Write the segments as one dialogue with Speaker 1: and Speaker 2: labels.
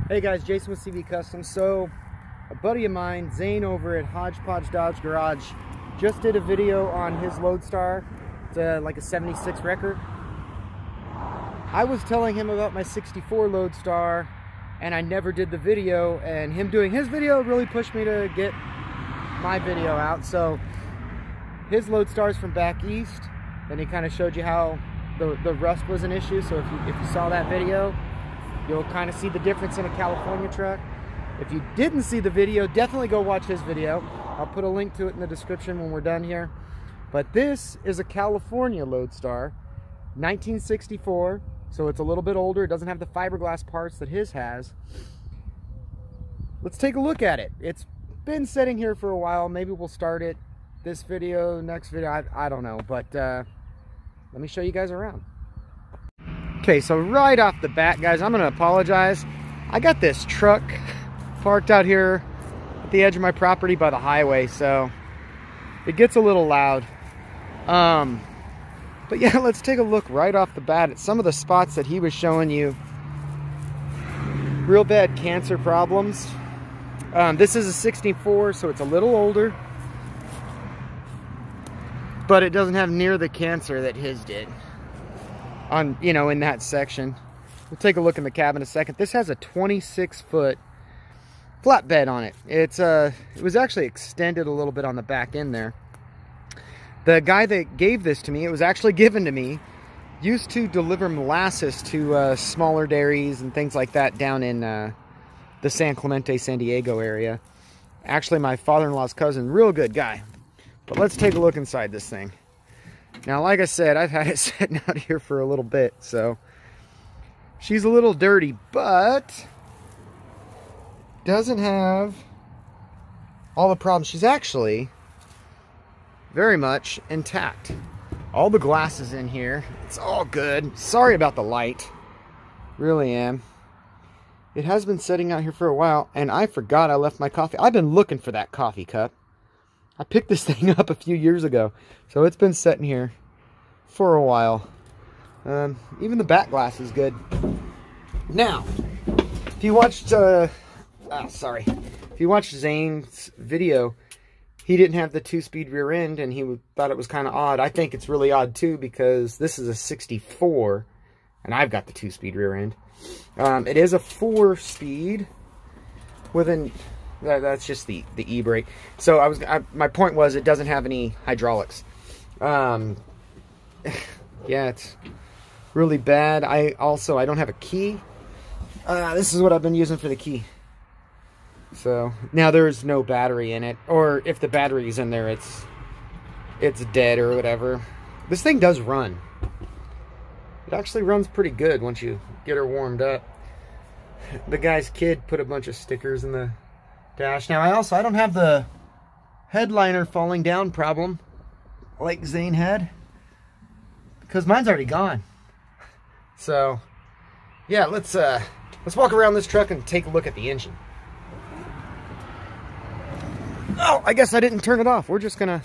Speaker 1: Hey guys, Jason with CV Custom. So, a buddy of mine, Zane over at Hodgepodge Dodge Garage, just did a video on his Loadstar. It's like a 76 record. I was telling him about my 64 Loadstar, and I never did the video, and him doing his video really pushed me to get my video out. So, his Loadstar's from back east, and he kind of showed you how the rust was an issue. So if you saw that video, you'll kind of see the difference in a California truck. If you didn't see the video, definitely go watch his video. I'll put a link to it in the description when we're done here. But this is a California Loadstar, 1964, so it's a little bit older. It doesn't have the fiberglass parts that his has. Let's take a look at it. It's been sitting here for a while. Maybe we'll start it this video, next video, I don't know. But let me show you guys around. Okay, so right off the bat, guys, I'm gonna apologize. I got this truck parked out here at the edge of my property by the highway, so it gets a little loud. But yeah, let's take a look right off the bat at some of the spots that he was showing you. Real bad cancer problems. This is a 64, so it's a little older, but it doesn't have near the cancer that his did. On, you know, in that section. We'll take a look in the cab in a second. This has a 26-foot flatbed on it. It was actually extended a little bit on the back end there. The guy that gave this to me, it was actually given to me, used to deliver molasses to smaller dairies and things like that down in the San Clemente, San Diego area. Actually, my father-in-law's cousin, real good guy. But let's take a look inside this thing. Now, like I said, I've had it sitting out here for a little bit, so she's a little dirty, but doesn't have all the problems. She's actually very much intact. All the glass is in here. It's all good. Sorry about the light. Really am. It has been sitting out here for a while, and I forgot I left my coffee. I've been looking for that coffee cup. I picked this thing up a few years ago, so it's been sitting here for a while. Even the back glass is good. Now, if you watched, if you watched Zane's video, he didn't have the 2-speed rear end, and he thought it was kind of odd. I think it's really odd too, because this is a 64, and I've got the 2-speed rear end. It is a 4-speed with an... That's just the e-brake. So my point was, it doesn't have any hydraulics. Yeah, it's really bad. I don't have a key. This is what I've been using for the key. So now there's no battery in it, or if the battery's in there, it's dead or whatever. This thing does run. It actually runs pretty good once you get her warmed up. The guy's kid put a bunch of stickers in the dash. Now I don't have the headliner falling down problem like Zane had, because mine's already gone. So yeah, let's walk around this truck and take a look at the engine. Oh, I guess I didn't turn it off. We're just gonna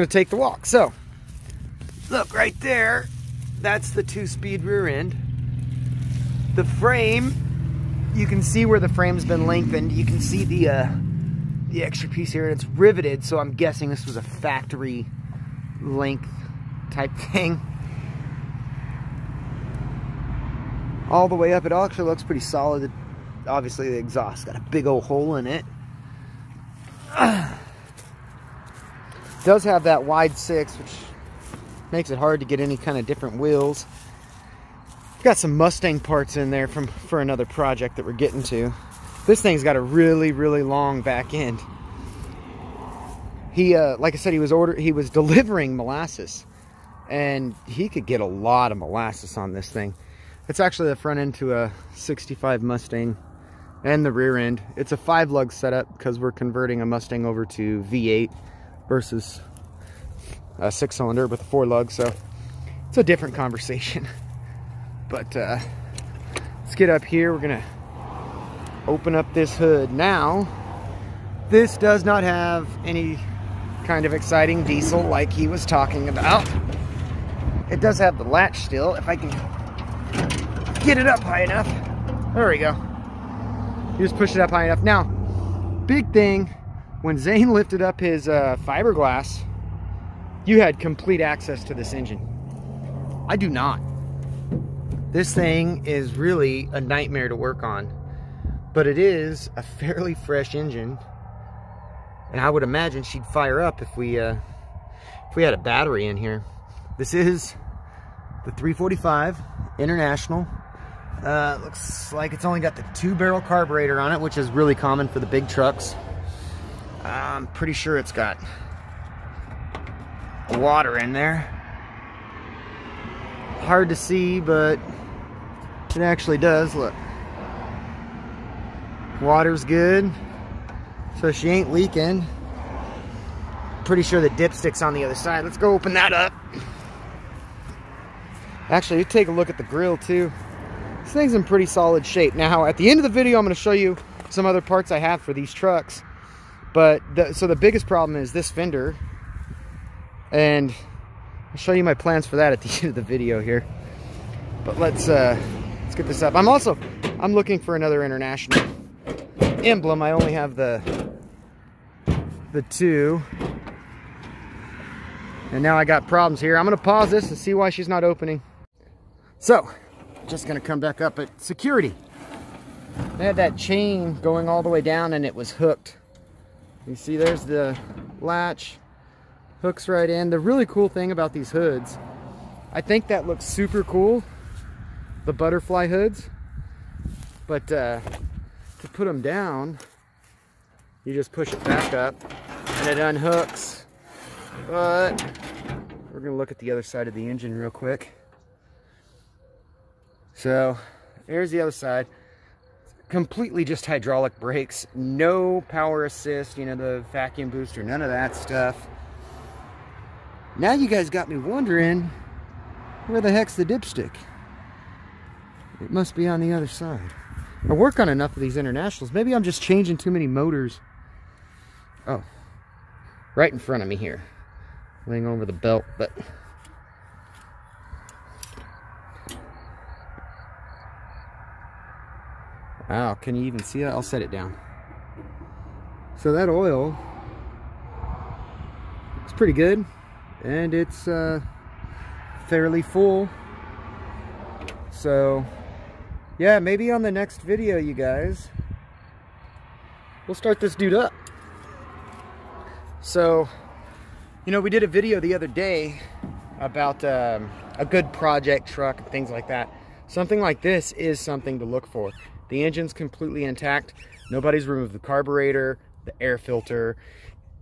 Speaker 1: take the walk. So look right there, that's the 2-speed rear end. The frame, you can see where the frame's been lengthened. You can see the extra piece here, and it's riveted, so I'm guessing this was a factory length type thing. All the way up, it actually looks pretty solid. Obviously, the exhaust got a big old hole in it. It does have that wide 6, which makes it hard to get any kind of different wheels. Got some Mustang parts in there for another project that we're getting to. This thing's got a really, really long back end. He, like I said, he was delivering molasses, and he could get a lot of molasses on this thing. It's actually the front end to a 65 Mustang, and the rear end. It's a 5-lug setup because we're converting a Mustang over to V8 versus a 6-cylinder with a 4-lug, so it's a different conversation. But let's get up here. We're gonna open up this hood. Now, this does not have any kind of exciting diesel like he was talking about. It does have the latch still, if I can get it up high enough. There we go. You just push it up high enough. Now, big thing, when Zane lifted up his fiberglass, you had complete access to this engine. I do not. This thing is really a nightmare to work on, but it is a fairly fresh engine, and I would imagine she'd fire up if we had a battery in here. This is the 345 International. Looks like it's only got the 2-barrel carburetor on it, which is really common for the big trucks. I'm pretty sure it's got water in there. Hard to see, but it actually does. Look, water's good, so she ain't leaking. Pretty sure the dipstick's on the other side. Let's go open that up. Actually, you take a look at the grill too. This thing's in pretty solid shape. Now, at the end of the video, I'm going to show you some other parts I have for these trucks. But so the biggest problem is this fender, and I'll show you my plans for that at the end of the video here. But let's get this up. I'm looking for another International emblem. I only have the 2, and now I got problems here. I'm going to pause this and see why she's not opening. So, just going to come back up at security. They had that chain going all the way down, and it was hooked. You see, there's the latch, hooks right in. The really cool thing about these hoods, I think that looks super cool, the butterfly hoods, but to put them down, you just push it back up and it unhooks. But we're gonna look at the other side of the engine real quick. So here's the other side. Completely just hydraulic brakes, no power assist, you know, the vacuum booster, none of that stuff. Now you guys got me wondering, where the heck's the dipstick? It must be on the other side. I work on enough of these Internationals. Maybe I'm just changing too many motors. Oh, right in front of me here, laying over the belt, but wow, can you even see that? I'll set it down. So that oil looks pretty good, and it's fairly full. So yeah, maybe on the next video, you guys, we'll start this dude up. So, you know, we did a video the other day about a good project truck and things like that. Something like this is something to look for. The engine's completely intact. Nobody's removed the carburetor, the air filter.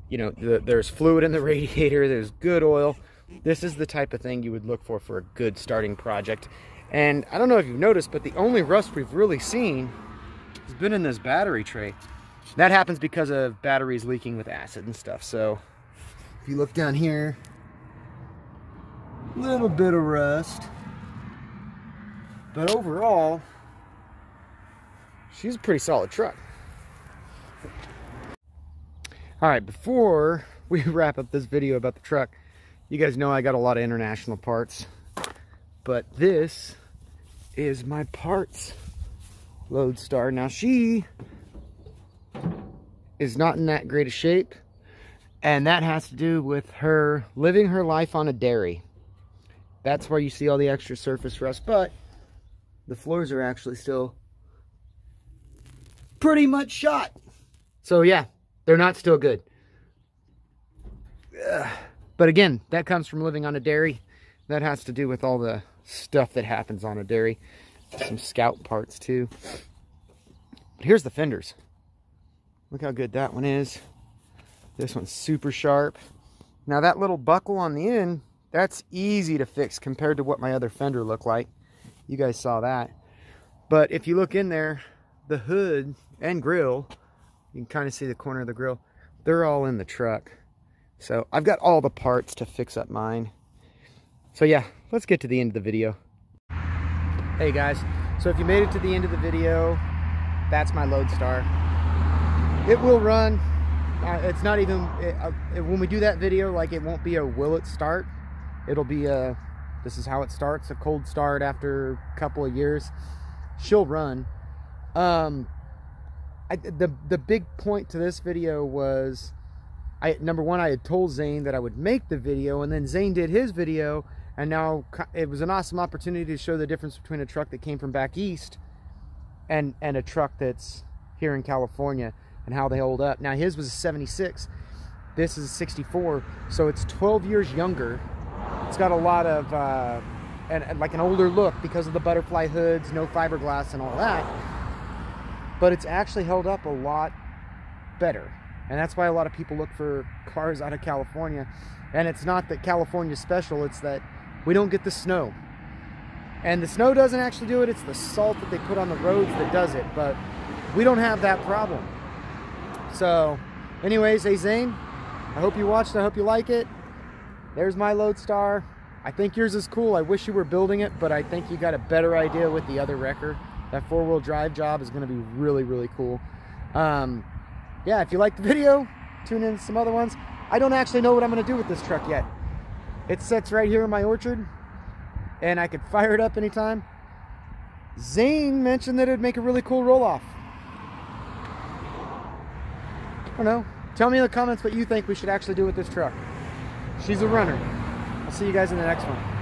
Speaker 1: You know, there's fluid in the radiator. There's good oil. This is the type of thing you would look for a good starting project. And I don't know if you've noticed, but the only rust we've really seen has been in this battery tray. That happens because of batteries leaking with acid and stuff. So if you look down here, a little bit of rust. But overall, she's a pretty solid truck. All right, before we wrap up this video about the truck, you guys know I got a lot of International parts, but this is my parts Loadstar. Now, she is not in that great a shape, and that has to do with her living her life on a dairy. That's where you see all the extra surface rust, but the floors are actually still pretty much shot. So yeah, they're not still good. But again, that comes from living on a dairy. That has to do with all the stuff that happens on a dairy. Some Scout parts too. But here's the fenders. Look how good that one is. This one's super sharp. Now that little buckle on the end, that's easy to fix compared to what my other fender looked like. You guys saw that. But if you look in there, the hood and grill, you can kind of see the corner of the grill, they're all in the truck. So I've got all the parts to fix up mine. So yeah, let's get to the end of the video. Hey guys, so if you made it to the end of the video, that's my Loadstar. It will run. It's not even, when we do that video, like, it won't be a will it start. It'll be a, this is how it starts, a cold start after a couple of years. She'll run. The big point to this video was, number one, I had told Zane that I would make the video, and then Zane did his video, and now it was an awesome opportunity to show the difference between a truck that came from back east and a truck that's here in California and how they hold up. Now his was a 76, this is a 64, so it's 12 years younger. It's got a lot of and like an older look because of the butterfly hoods, no fiberglass and all that, but it's actually held up a lot better. And that's why a lot of people look for cars out of California. And it's not that California's special, it's that we don't get the snow. And the snow doesn't actually do it, it's the salt that they put on the roads that does it. But we don't have that problem. So, anyways, hey Zane, I hope you watched, I hope you like it. There's my Loadstar. I think yours is cool. I wish you were building it, but I think you got a better idea with the other wrecker. That four-wheel drive job is going to be really, really cool. Yeah, if you like the video, tune in to some other ones. I don't actually know what I'm going to do with this truck yet. It sits right here in my orchard, and I could fire it up anytime. Zane mentioned that it would make a really cool roll-off. I don't know. Tell me in the comments what you think we should actually do with this truck. She's a runner. I'll see you guys in the next one.